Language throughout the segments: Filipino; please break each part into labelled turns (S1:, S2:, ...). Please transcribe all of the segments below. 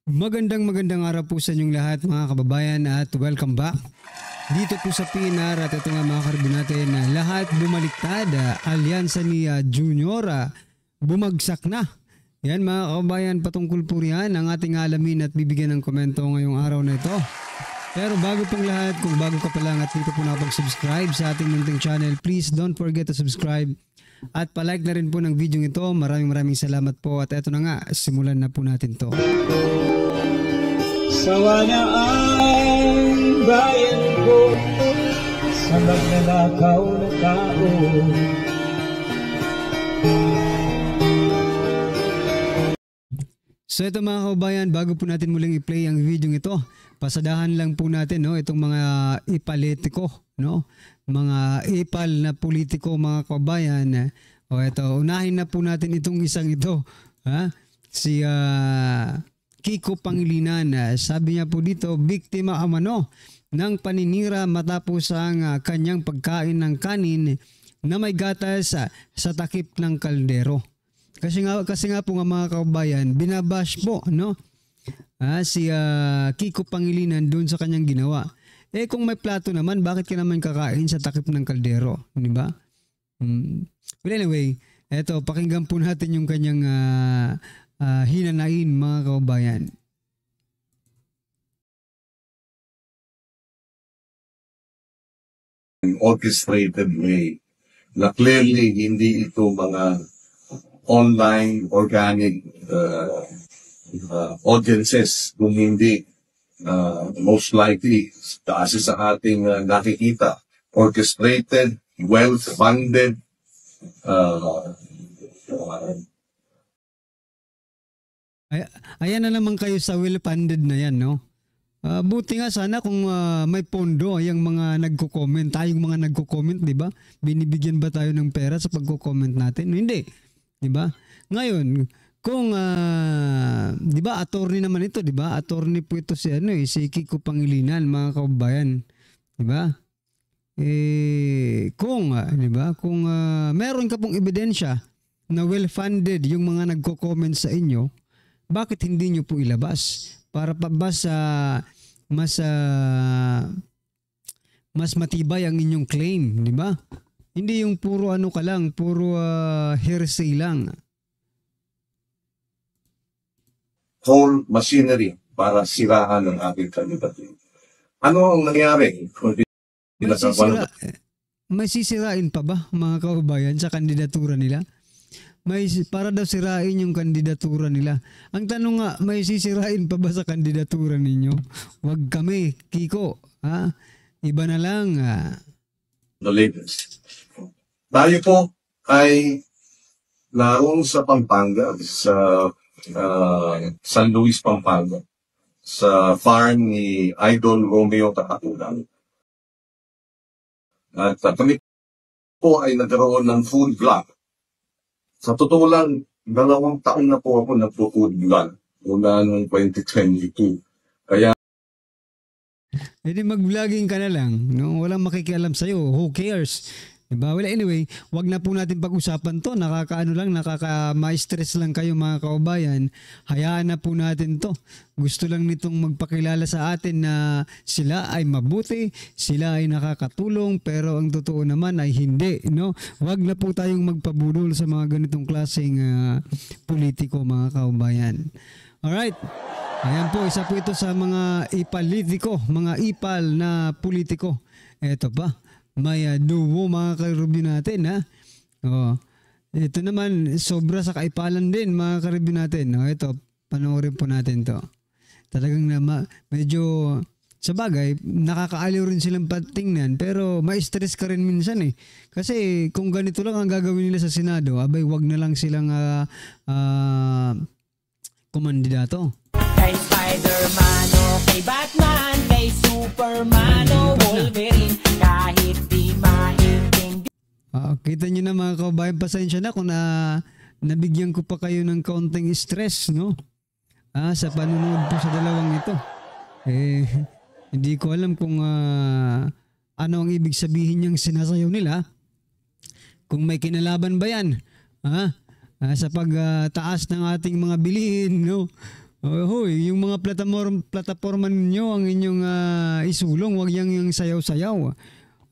S1: Magandang araw po sa inyong lahat mga kababayan at welcome back dito po sa PNR at ito nga mga karibin natin na lahat bumaliktad, alyansa ni Junior bumagsak na. Yan mga kababayan, patungkol po riyan ang ating alamin at bibigyan ng komento ngayong araw na ito. Pero bago pong lahat, kung bago ka pa lang at dito po nakapag-subscribe sa ating munting channel, please don't forget to subscribe. At palike na rin po ng video ito. Maraming salamat po. At eto na nga, simulan na po natin to.
S2: Sawa na ang bayan ko sa magnanakaw na tao.
S1: So ito mga kababayan, bago po natin muling i-play ang video ito, pasadahan lang po natin itong mga ipalitiko, mga ipal na politiko mga kababayan. O ito, unahin na po natin itong isang ito, si Kiko Pangilinan. Sabi niya po dito, biktima umano ng paninira matapos ang kanyang pagkain ng kanin na may gatas sa takip ng kaldero. Kasi nga po nga mga kababayan, binabash po si Kiko Pangilinan doon sa kanyang ginawa. Kung may plato naman, bakit ka naman kakain sa takip ng kaldero? Di ba? But anyway, eto, pakinggan po natin yung kanyang hinanain mga kababayan.
S3: An orchestrated way na clearly hindi ito mga online organic audiences, kung hindi most likely kasi sa ating nakikita orchestrated, well-funded
S1: ayan na naman kayo sa well-funded na yan, buti nga sana kung may pondo yung mga nagko-comment, tayong mga nagko-comment, di ba? Binibigyan ba tayo ng pera sa pagko-comment natin? Hindi, di ba? Ngayon, kung di ba attorney naman ito, di ba? Attorney po ito si si Kiko Pangilinan mga kababayan, di ba? Kung di ba? Kung meron ka pong ebidensya na well-funded yung mga nagko-comment sa inyo, bakit hindi nyo po ilabas para pa ba sa mas matibay ang inyong claim, di ba? Hindi yung puro ka lang, puro hearsay lang.
S3: whole machinery para siraan ang ating kandidato. Ano ang nangyari?
S1: May sisirain pa ba mga kababayan sa kandidatura nila? Para daw sirain yung kandidatura nila. Ang tanong nga, may sisirain pa ba sa kandidatura ninyo? Wag kami, Kiko. Iba na lang.
S3: The latest. Tayo po ay naroon sa Pampanga, sa San Luis, Pampanga, sa farm ni Idol Romeo Takatulang. At kami po ay nagkaroon ng food vlog. Sa totoo lang, 2 taon na po ako nagpo-food vlog mula noong 2022. Kaya
S1: mag-vlogging ka na lang. Walang makikialam sa'yo. Who cares? Diba? Well, anyway, wag na po natin pag-usapan to. Nakaka-ma-stress lang kayo mga kababayan. Hayaan na po natin to. Gusto lang nitong magpakilala sa atin na sila ay mabuti, sila ay nakakatulong, pero ang totoo naman ay hindi. Wag na po tayong magpabudol sa mga ganitong klaseng politiko mga kababayan. Alright. Ayan po, isa po ito sa mga ipalitiko, mga ipal na politiko. Eto pa. May duo mga karibin natin ito naman sobra sa kaipalan din mga karibin natin. Ito, panoorin po natin to. Talagang medyo sa bagay nakakaaliw rin silang patingnan, pero ma-stress ka rin minsan kasi kung ganito lang ang gagawin nila sa Senado, abay wag na lang silang kumandidato.
S4: Kay Spider-Man o kay Batman, kay Superman o Wolverine, kahit di maintindihan.
S1: Kita nyo na mga kababayan, pasensya na kung nabigyan ko pa kayo ng kaunting stress sa panunood po sa dalawang ito. Hindi ko alam kung ano ang ibig sabihin niyang sinasayaw nila. Kung may kinalaban ba yan sa pagtaas ng ating mga bilihin, Hoy, yung mga plataforma ninyo ang inyong isulong, wag yung sayaw-sayaw.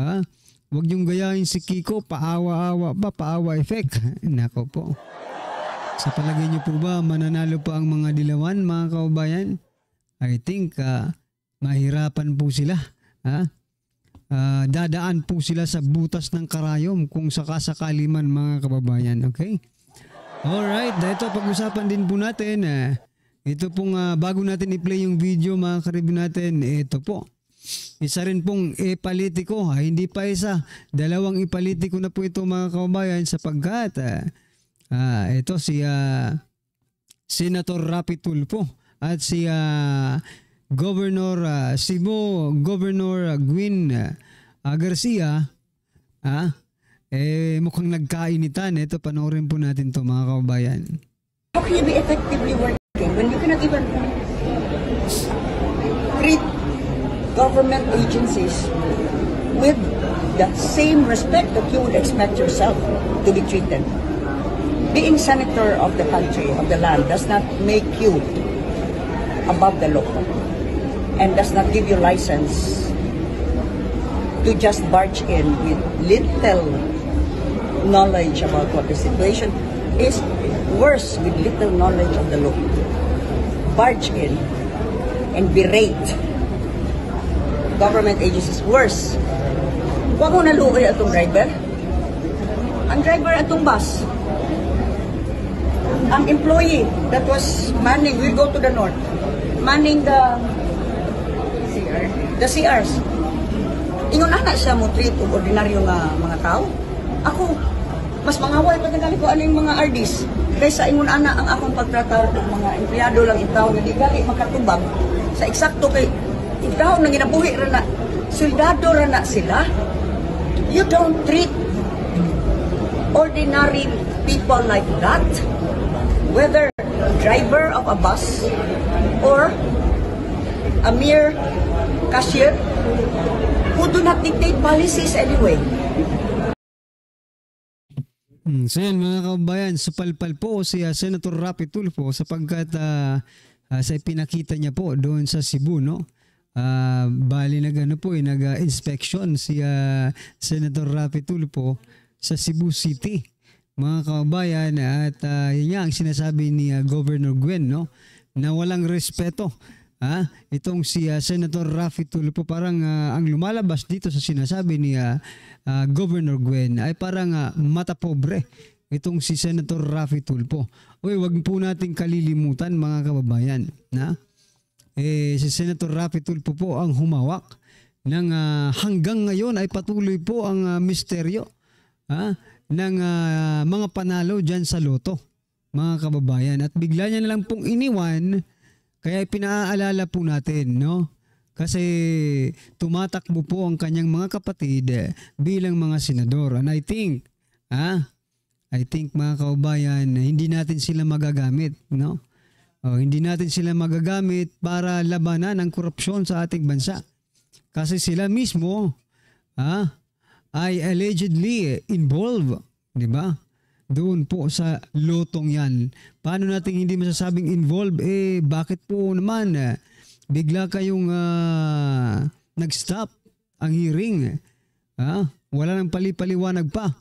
S1: Ha? Wag yung gayahin si Kiko, paawa-awa ba, paawa effect. Nako po. Sa palagay niyo po ba, mananalo pa ang mga dilawan, mga kaubayan? I think mahirapan po sila. Ha? Dadaan po sila sa butas ng karayom kung sakasakali man, mga kababayan. Okay? Alright, ito pag-usapan din po natin. Ito pong bago natin i-play yung video, mga karibin natin, ito po. Isa rin pong ipalitiko, hindi pa isa. Dalawang ipalitiko na po ito, mga kababayan, sapagkat ito si Senator Rapi Tulfo at si Governor Cebu, Governor Gwin Garcia, mukhang nagkainitan. Ito, panoorin po natin to, mga kababayan.
S5: How can you be effectively working when you cannot even treat government agencies with the same respect that you would expect yourself to be treated? Being senator of the country, of the land, does not make you above the law and does not give you license to just barge in with little knowledge about what the situation is. Worse, with little knowledge of the law, barge in and berate government agencies. Worse, huwag mo naluoy atong driver. Ang driver atong bus, ang employee that was manning, we'll go to the north, manning the CRs. Ingon anak siya mo treat og ordinaryo nga mga tao. Ako, mas mangaway pa tagali ko ano yung mga RDs. Kaysa ingon ana ang akong pagtratar ng mga empleyado lang itaw nga di gali makatubag sa eksakto kay itaw nang ginabuhi ra na soldado ra na sila. You don't treat ordinary people like that, whether driver of a bus or a mere cashier who do not dictate policies anyway.
S1: So yan, mga kababayan, supalpal po si Senator Rapi Tulfo sapagkat sa pinakita niya po doon sa Cebu, no? Bali nag-inspection si Senator Rapi Tulfo sa Cebu City, mga kababayan, at yun nga ang sinasabi ni Governor Gwen, no? Na walang respeto. Itong si Senator Rapi Tulfo, parang ang lumalabas dito sa sinasabi ni Governor Gwen ay parang mata pobre itong si Senator Rapi Tulfo. Uy, wag po nating kalilimutan, mga kababayan, na si Senator Rapi Tulfo po ang humawak ng hanggang ngayon ay patuloy po ang misteryo ng mga panalo dyan sa loto, mga kababayan, at bigla niya na lang pong iniwan. Kaya pinaalala po natin, no? Kasi tumatakbo po ang kanyang mga kapatid bilang mga senador. And I think mga kababayan, hindi natin sila magagamit, no? Hindi natin sila magagamit para labanan ang korupsyon sa ating bansa. Kasi sila mismo ay allegedly involved, di ba? Doon po sa lotong yan. Paano natin hindi masasabing involved? Bakit po naman bigla kayong nag-stop ang hearing? Wala nang palipaliwanag pa.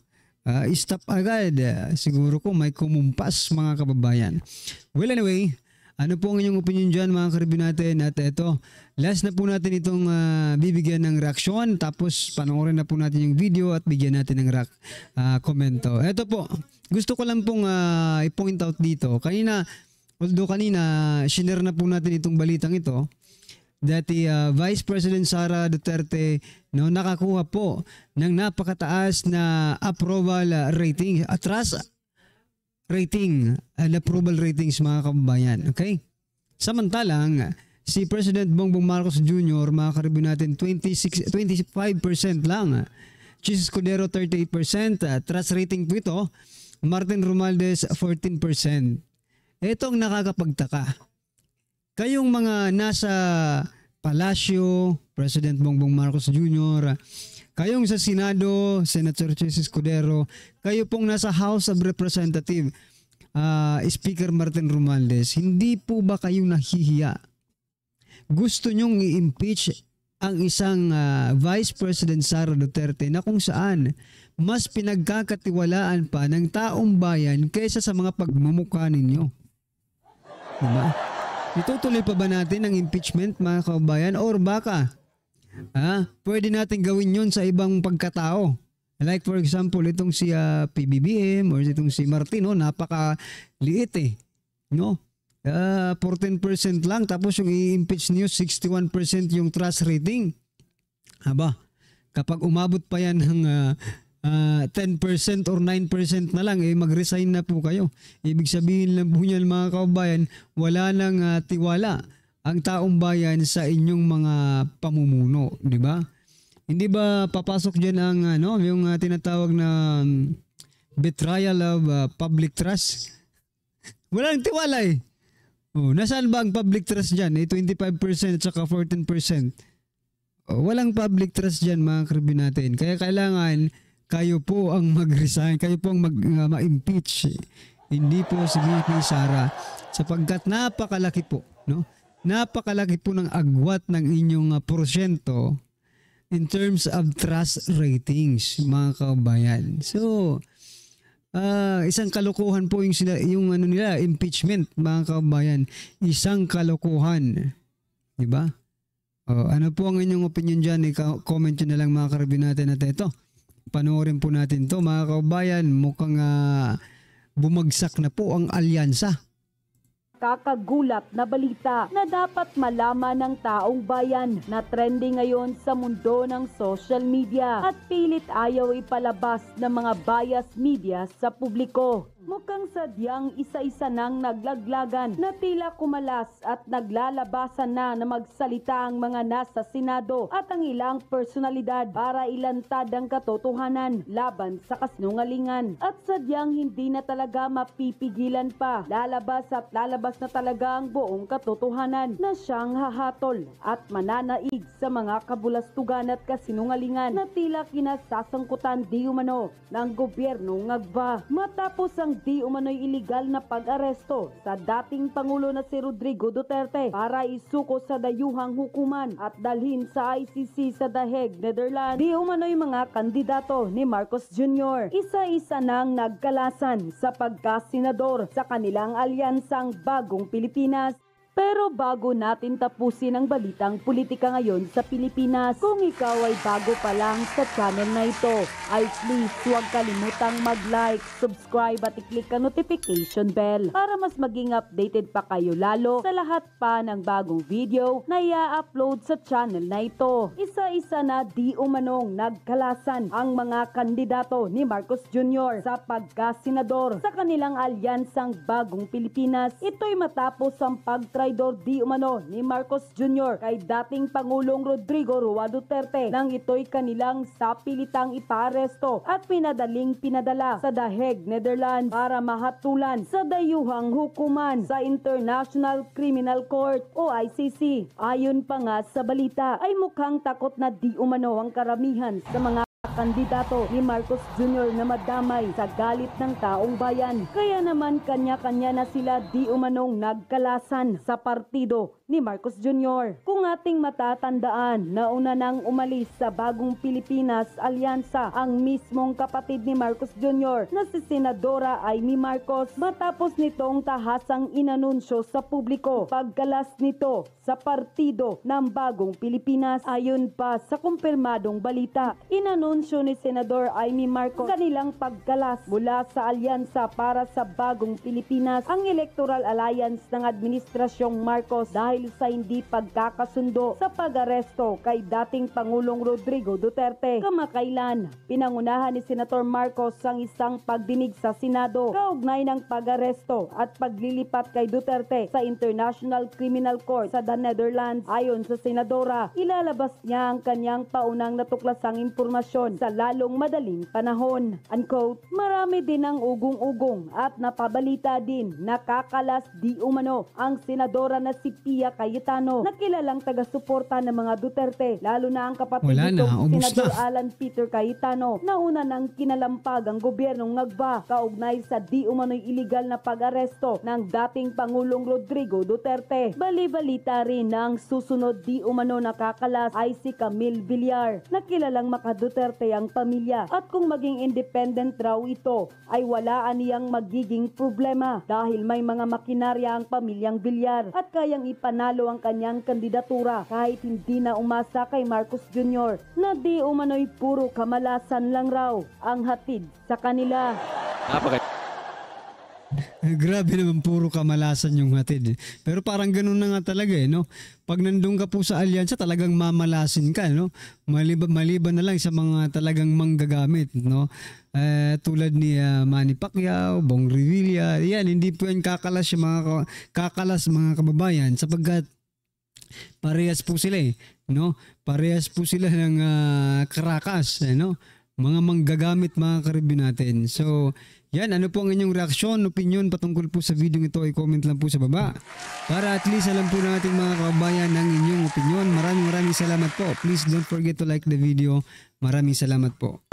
S1: Stop agad. Siguro ko may kumumpas, mga kababayan. Well, anyway, ano po ang inyong opinion dyan, mga karibin natin? At ito, last na po natin itong bibigyan ng reaksyon. Tapos panoorin na po natin yung video at bigyan natin ng komento. Ito po, gusto ko lang pong i-point out dito. Kanina, share na po natin itong balitang ito. Dati Vice President Sara Duterte nakakuha po ng napakataas na approval rating. Approval ratings, mga kababayan. Okay? Samantalang, si President Bongbong Marcos Jr., mga karibin natin, 25% lang. Jesus Escudero, 38%. Trust rating po ito, Martin Romualdez, 14%. Itong nakakapagtaka. Kayong mga nasa Palasyo, President Bongbong Marcos Jr., kayong sa Senado, Senator Jesus Escudero, kayo pong nasa House of Representatives, Speaker Martin Romualdez, hindi po ba kayo nahihiya? Gusto nyong i-impeach ang isang Vice President Sara Duterte na kung saan mas pinagkakatiwalaan pa ng taong bayan kaysa sa mga pagmumukha ninyo. Diba? Itutuloy pa ba natin ang impeachment, mga kabayan? Or baka pwede natin gawin yun sa ibang pagkatao? Like for example, itong si PBBM or itong si Martino, napakaliit no? 14% lang, tapos yung i-impeach niyo 61% yung trust rating. Aba, kapag umabot pa yan ng 10% or 9% na lang, mag-resign na po kayo. Ibig sabihin lang po niyan, mga kababayan, wala nang tiwala ang taong bayan sa inyong mga pamumuno, di ba? Hindi ba papasok diyan ang yung tinatawag na betrayal of public trust? Walang tiwala nasaan ba ang public trust diyan? 25% at saka 14%. Walang public trust diyan, mga karibin natin. Kaya kailangan kayo po ang mag-resign, kayo po ang ma-impeach. Hindi po si VP Sara, sapagkat napakalaki po, no? Napakalaki po ng agwat ng inyong porsyento in terms of trust ratings, mga kabayan. So, isang kalokohan po yung nila, impeachment, mga kabayan. Isang kalokohan. Di ba? Ano po ang inyong opinion dyan? Comment nyo na lang, mga karibin natin, at ito. Panoorin po natin to, mga kabayan. Mukhang bumagsak na po ang alyansa.
S6: Kakagulat na balita na dapat malaman ng taong bayan na trending ngayon sa mundo ng social media at pilit ayaw ipalabas ng mga bias media sa publiko. Mukhang sadyang isa-isa nang naglaglagan na tila kumalas at naglalabasan na magsalita ang mga nasa Senado at ang ilang personalidad para ilantad ang katotohanan laban sa kasinungalingan. At sadyang hindi na talaga mapipigilan pa. Lalabas at lalabas na talaga ang buong katotohanan na siyang hahatol at mananaig sa mga kabulastugan at kasinungalingan na tila kinasasangkutan di umano ng gobyernong Agba. Matapos ang di umano'y iligal na pag-aresto sa dating Pangulo na si Rodrigo Duterte para isuko sa dayuhang hukuman at dalhin sa ICC sa The Hague, Netherlands. Di umano'y mga kandidato ni Marcos Jr. Isa-isa nang nagkalasan sa pagkasenador sa kanilang alyansang Bagong Pilipinas. Pero bago natin tapusin ang balitang politika ngayon sa Pilipinas, kung ikaw ay bago pa lang sa channel na ito, ay please huwag kalimutang mag-like, subscribe at i-click ang notification bell para mas maging updated pa kayo lalo sa lahat pa ng bagong video na i-upload sa channel na ito. Isa-isa na di umanong nagkalasan ang mga kandidato ni Marcos Jr. sa pagkasenador sa kanilang alyansang Bagong Pilipinas. Ito'y matapos ang pagtraidor di umano ni Marcos Jr. kay dating Pangulong Rodrigo Roa Duterte nang ito'y kanilang sapilitang iparesto at pinadala sa The Hague, Netherlands para mahatulan sa dayuhang hukuman sa International Criminal Court o ICC. Ayon pa nga sa balita ay mukhang takot na di umano ang karamihan sa mga kandidato ni Marcos Jr. na madamay sa galit ng taong bayan. Kaya naman kanya-kanya na sila di umanong nagkalasan sa partido ni Marcos Jr. Kung ating matatandaan, nauna nang umalis sa Bagong Pilipinas alyansa ang mismong kapatid ni Marcos Jr. na si Senadora Amy Marcos matapos nitong tahasang inanunsyo sa publiko pagkalas nito sa partido ng Bagong Pilipinas. Ayon pa sa kumpirmadong balita, inanunsyo ni Senador Amy Marcos kanilang pagkalas mula sa alyansa para sa Bagong Pilipinas, ang Electoral Alliance ng Administrasyong Marcos, dahil sa hindi pagkakasundo sa pag-aresto kay dating Pangulong Rodrigo Duterte. Kamakailan, pinangunahan ni Senator Marcos ang isang pagdinig sa Senado kaugnay ng pag-aresto at paglilipat kay Duterte sa International Criminal Court sa The Netherlands. Ayon sa Senadora, ilalabas niya ang kanyang paunang natuklasang impormasyon eleksyon sa lalong madaling panahon. Unquote. Marami din ang ugong-ugong at napabalita din nakakalas di umano ang senadora na si Pia Cayetano na kilalang taga-suporta ng mga Duterte, lalo na ang kapatid nitong Senador Alan Peter Cayetano na una nang kinalampag ang gobyernong Ngagba kaugnay sa di umano'y iligal na pag-aresto ng dating Pangulong Rodrigo Duterte. Bali-balita rin na ang susunod di umano nakakalas ay si Camille Villar na kilalang maka-Duterte ang pamilya at kung maging independent raw ito ay wala aniyang magiging problema dahil may mga makinarya ang pamilyang Villar at kayang ipanalo ang kanyang kandidatura kahit hindi na umasa kay Marcos Jr. na di umano'y puro kamalasan lang raw ang hatid sa kanila.
S1: Grabe naman, puro kamalasan yung hatid. Pero parang ganun na nga talaga no. Pag nandun ka po sa alyansa, talagang mamalasin ka, no. Maliban na lang sa mga talagang manggagamit, no. Tulad ni Manny Pacquiao, Bong Revilla, yan, hindi po yan kakalas yung mga kababayan sapagkat parehas po sila no. Parehas po sila ng karakas, no. Mga manggagamit, mga karibyo natin. So, yan, ano po ang inyong reaksyon, opinion patungkol po sa video ito, ay comment lang po sa baba. Para at least alam po natin mga kababayan ng inyong opinion. Maraming salamat po. Please don't forget to like the video. Maraming salamat po.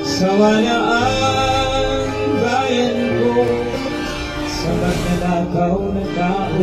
S2: Sawa na ang bayan ko sa magnanakaw na tao.